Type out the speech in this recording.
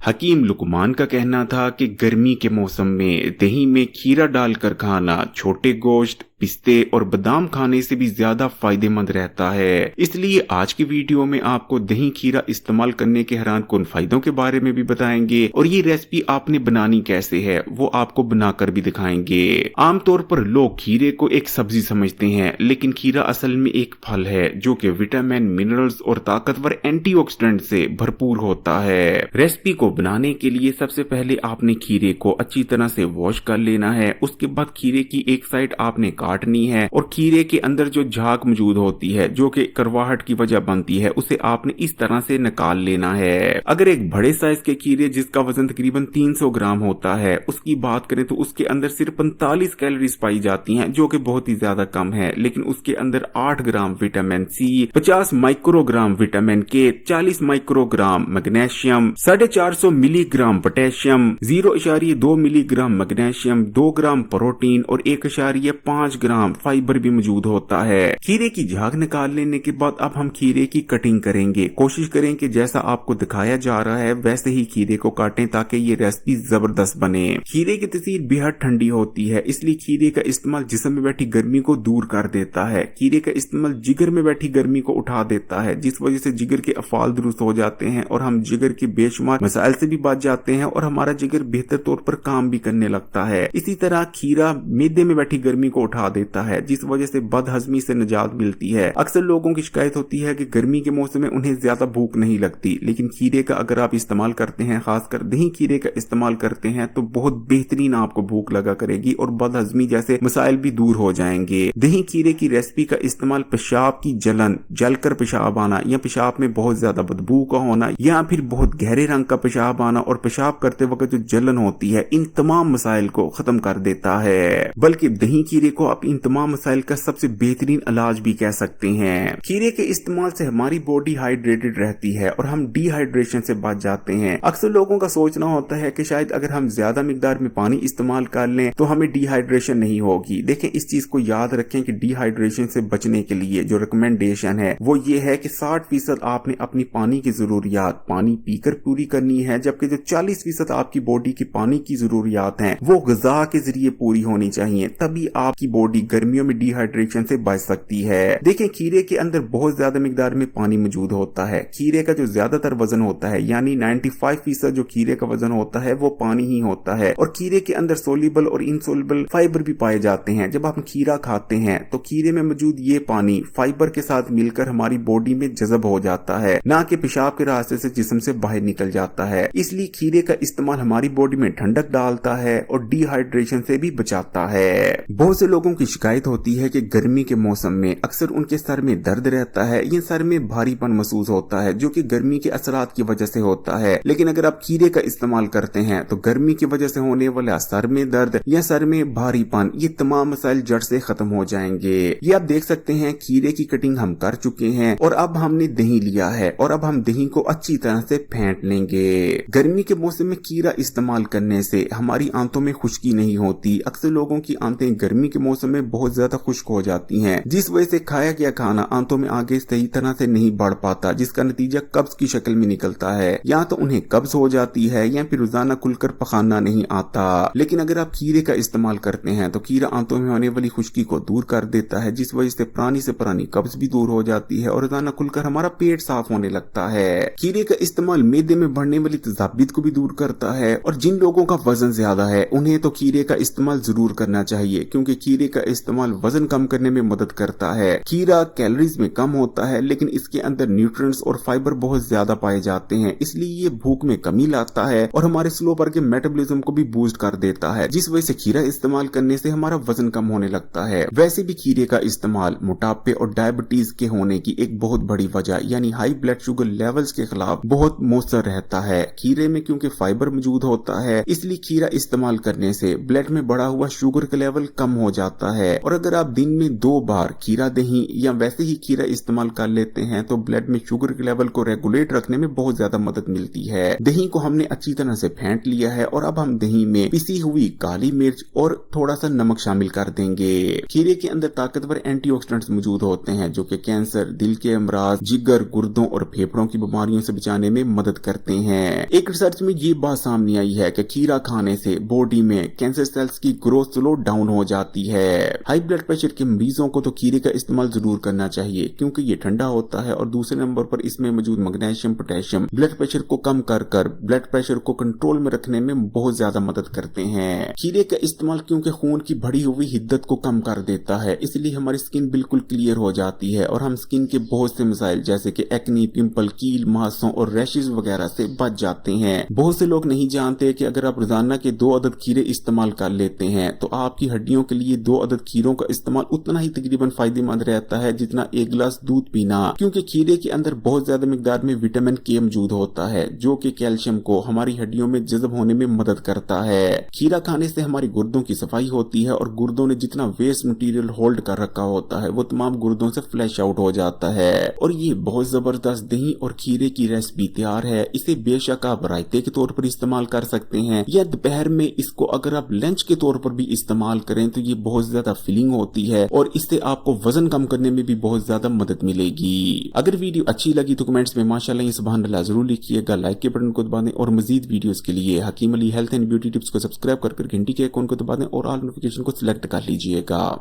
हकीम लुकमान का कहना था कि गर्मी के मौसम में दही में खीरा डालकर खाना छोटे गोश्त, पिस्ते और बादाम खाने से भी ज्यादा फायदेमंद रहता है। इसलिए आज की वीडियो में आपको दही खीरा इस्तेमाल करने के हैरान कुन फायदों के बारे में भी बताएंगे और ये रेसिपी आपने बनानी कैसे है वो आपको बनाकर भी दिखाएंगे। आमतौर पर लोग खीरे को एक सब्जी समझते हैं, लेकिन खीरा असल में एक फल है जो कि विटामिन, मिनरल्स और ताकतवर एंटीऑक्सीडेंट से भरपूर होता है। रेसिपी को बनाने के लिए सबसे पहले आपने खीरे को अच्छी तरह से वॉश कर लेना है। उसके बाद खीरे की एक साइड आपने काटनी है और खीरे के अंदर जो झाग मौजूद होती है जो कि करवाहट की वजह बनती है उसे आपने इस तरह से निकाल लेना है। अगर एक बड़े साइज के खीरे जिसका वजन तकरीबन 300 ग्राम होता है उसकी बात करें तो उसके अंदर सिर्फ 45 कैलोरीज पाई जाती हैं, जो कि बहुत ही ज्यादा कम है। लेकिन उसके अंदर 8 ग्राम विटामिन सी, 50 माइक्रोग्राम विटामिन के, 40 microgram magnesium, 450 milligram potassium, 0.2 milligram magnesium, 2 gram protein और 1.5 ग्राम फाइबर भी मौजूद होता है। खीरे की झाग निकाल लेने के बाद अब हम खीरे की कटिंग करेंगे। कोशिश करें कि जैसा आपको दिखाया जा रहा है वैसे ही खीरे को काटें ताकि ये रेसिपी जबरदस्त बने। खीरे की तसीर बेहद ठंडी होती है, इसलिए खीरे का इस्तेमाल जिस्म में बैठी गर्मी को दूर कर देता है। खीरे का इस्तेमाल जिगर में बैठी गर्मी को उठा देता है, जिस वजह से जिगर के अफाल दुरुस्त हो जाते हैं और हम जिगर के बेशुमार मसाइल से भी बच जाते हैं और हमारा जिगर बेहतर तौर पर काम भी करने लगता है। इसी तरह खीरा मैदे में बैठी गर्मी को उठा देता है, जिस वजह से बदहजमी से निजात मिलती है। अक्सर लोगों की शिकायत होती है कि गर्मी के मौसम में उन्हें ज्यादा भूख नहीं लगती, लेकिन खीरे का अगर आप इस्तेमाल करते हैं, खासकर दही खीरे का इस्तेमाल करते हैं, तो बहुत बेहतरीन आपको भूख लगा करेगी और बदहजमी जैसे मसाइल भी दूर हो जाएंगे। दही खीरे की रेसिपी का इस्तेमाल पेशाब की जलन, जलकर पेशाब आना या पेशाब में बहुत ज्यादा बदबू का होना या फिर बहुत गहरे रंग का पेशाब आना और पेशाब करते वक्त जो जलन होती है, इन तमाम मसाइल को खत्म कर देता है। बल्कि दही खीरे को आप इन तमाम मसाइल का सबसे बेहतरीन इलाज भी कह सकते हैं। खीरे के इस्तेमाल से हमारी बॉडी हाइड्रेटेड रहती है और हम डिहाइड्रेशन से बच जाते हैं। अक्सर लोगों का सोचना होता है कि शायद अगर हम ज्यादा मिकदार में पानी इस्तेमाल कर लें तो हमें डिहाइड्रेशन नहीं होगी। देखें, इस चीज को याद रखें कि डिहाइड्रेशन से बचने के लिए जो रिकमेंडेशन है वो ये है कि 60% आपने अपनी पानी की जरूरियात पानी पीकर पूरी करनी है, जबकि जो 40% आपकी बॉडी की पानी की जरूरियात हैं वो ग़िज़ा के जरिए पूरी होनी चाहिए। तभी आपकी बॉडी गर्मियों में डिहाइड्रेशन से बच सकती है। देखें, खीरे के अंदर बहुत ज्यादा मिकदार में पानी मौजूद होता है। खीरे का जो ज्यादातर वजन होता है यानी 95% जो खीरे का वजन होता है वो पानी ही होता है और खीरे के अंदर सोल्यूबल और इनसोल्यूबल फाइबर भी पाए जाते हैं। जब आप खीरा खाते हैं तो खीरे में मौजूद ये पानी फाइबर के साथ मिलकर हमारी बॉडी में जज़ब हो जाता है, ना कि पेशाब के रास्ते से जिस्म से बाहर निकल जाता है। इसलिए खीरे का इस्तेमाल हमारी बॉडी में ठंडक डालता है और डिहाइड्रेशन से भी बचाता है। बहुत से लोगों की शिकायत होती है कि गर्मी के मौसम में अक्सर उनके सर में दर्द रहता है या सर में भारीपन महसूस होता है, जो कि गर्मी के असरात की वजह से होता है। लेकिन अगर आप खीरे का इस्तेमाल करते हैं तो गर्मी की वजह से होने वाला सर में दर्द या सर में भारीपन ये तमाम मसाइल जड़ से खत्म हो जाएंगे। ये आप देख सकते हैं खीरे की कटिंग हम कर चुके हैं और अब हमने दही लिया है और अब हम दही को अच्छी तरह से फेंट लेंगे। गर्मी के मौसम में खीरा इस्तेमाल करने से हमारी आंतों में खुश्की नहीं होती। अक्सर लोगों की आंतें गर्मी के मौसम में बहुत ज्यादा खुश्क हो जाती हैं, जिस वजह से खाया गया खाना आंतों में आगे सही तरह से नहीं बढ़ पाता, जिसका नतीजा कब्ज की शक्ल में निकलता है। या तो उन्हें कब्ज हो जाती है या फिर रोजाना खुलकर पखाना नहीं आता। लेकिन अगर आप खीरे का इस्तेमाल करते हैं तो खीरा आंतों में होने वाली खुश्की को दूर कर देता है, जिस वजह से पुरानी कब्ज भी दूर हो जाती है और रोजाना खुलकर हमारा पेट साफ होने लगता है। खीरे का इस्तेमाल मैदे में बढ़ने वाली तेजाबियत को भी दूर करता है और जिन लोगों का वजन ज्यादा है उन्हें तो खीरे का इस्तेमाल जरूर करना चाहिए, क्योंकि खीरे का इस्तेमाल वजन कम करने में मदद करता है। खीरा कैलोरीज में कम होता है लेकिन इसके अंदर न्यूट्रिएंट्स और फाइबर बहुत ज्यादा पाए जाते हैं, इसलिए ये भूख में कमी लाता है और हमारे स्लो बर्न मेटाबॉलिज्म को भी बूस्ट कर देता है, जिस वजह से खीरा इस्तेमाल करने से हमारा वजन कम होने लगता है। वैसे भी खीरे का इस्तेमाल मोटापे और डायबिटीज के होने की एक बहुत बड़ी वजह यानी हाई ब्लड शुगर लेवल्स के खिलाफ बहुत मौसर रहता है। खीरे में क्योंकि फाइबर मौजूद होता है इसलिए खीरा इस्तेमाल करने से ब्लड में बढ़ा हुआ शुगर का लेवल कम हो जाता जाता है। और अगर आप दिन में 2 बार खीरा दही या वैसे ही खीरा इस्तेमाल कर लेते हैं तो ब्लड में शुगर के लेवल को रेगुलेट रखने में बहुत ज्यादा मदद मिलती है। दही को हमने अच्छी तरह से फेंट लिया है और अब हम दही में पिसी हुई काली मिर्च और थोड़ा सा नमक शामिल कर देंगे। खीरे के अंदर ताकतवर एंटीऑक्सीडेंट्स मौजूद होते हैं जो कि कैंसर, दिल के अमराज, जिगर, गुर्दों और फेफड़ों की बीमारियों से बचाने में मदद करते हैं। एक रिसर्च में ये बात सामने आई है कि खीरा खाने से बॉडी में कैंसर सेल्स की ग्रोथ स्लो डाउन हो जाती है। हाई ब्लड प्रेशर के मरीजों को तो खीरे का इस्तेमाल जरूर करना चाहिए क्योंकि ये ठंडा होता है और दूसरे नंबर पर इसमें मौजूद मैग्नीशियम, पोटेशियम ब्लड प्रेशर को कम कर ब्लड प्रेशर को कंट्रोल में रखने में बहुत ज्यादा मदद करते हैं। खीरे का इस्तेमाल क्योंकि खून की बढ़ी हुई हिद्दत को कम कर देता है, इसलिए हमारी स्किन बिल्कुल क्लियर हो जाती है और हम स्किन के बहुत से मसाइल जैसे कि एक्नी, पिंपल, कील, मुहासों और रैशेज वगैरह से बच जाते हैं। बहुत से लोग नहीं जानते कि अगर आप रोजाना के 2 अदद खीरे इस्तेमाल कर लेते हैं तो आपकी हड्डियों के लिए 2 अदद खीरों का इस्तेमाल उतना ही तकरीबन फायदेमंद रहता है जितना 1 गिलास दूध पीना, क्योंकि खीरे के अंदर बहुत ज्यादा मिकदार में विटामिन के मौजूद होता है जो कि कैल्शियम को हमारी हड्डियों में जज़ब होने में मदद करता है। खीरा खाने से हमारी गुर्दों की सफाई होती है और गुर्दों ने जितना वेस्ट मटेरियल होल्ड कर रखा होता है वो तमाम गुर्दों से फ्लैश आउट हो जाता है। और ये बहुत जबरदस्त दही और खीरे की रेसिपी तैयार है। इसे बेशक आप रायते के तौर पर इस्तेमाल कर सकते हैं या दोपहर में इसको अगर आप लंच के तौर पर भी इस्तेमाल करें तो ये बहुत ज्यादा फिलिंग होती है और इससे आपको वजन कम करने में भी बहुत ज्यादा मदद मिलेगी। अगर वीडियो अच्छी लगी तो कमेंट्स में माशाल्लाह सुभान अल्लाह जरूर लिखिएगा, लाइक के बटन को दबा दें और मजीद वीडियोस के लिए Hakim Ali health and beauty tips को सब्सक्राइब कर घंटी के आइकॉन को दबा दें और ऑल नोटिफिकेशन को सिलेक्ट कर लीजिएगा।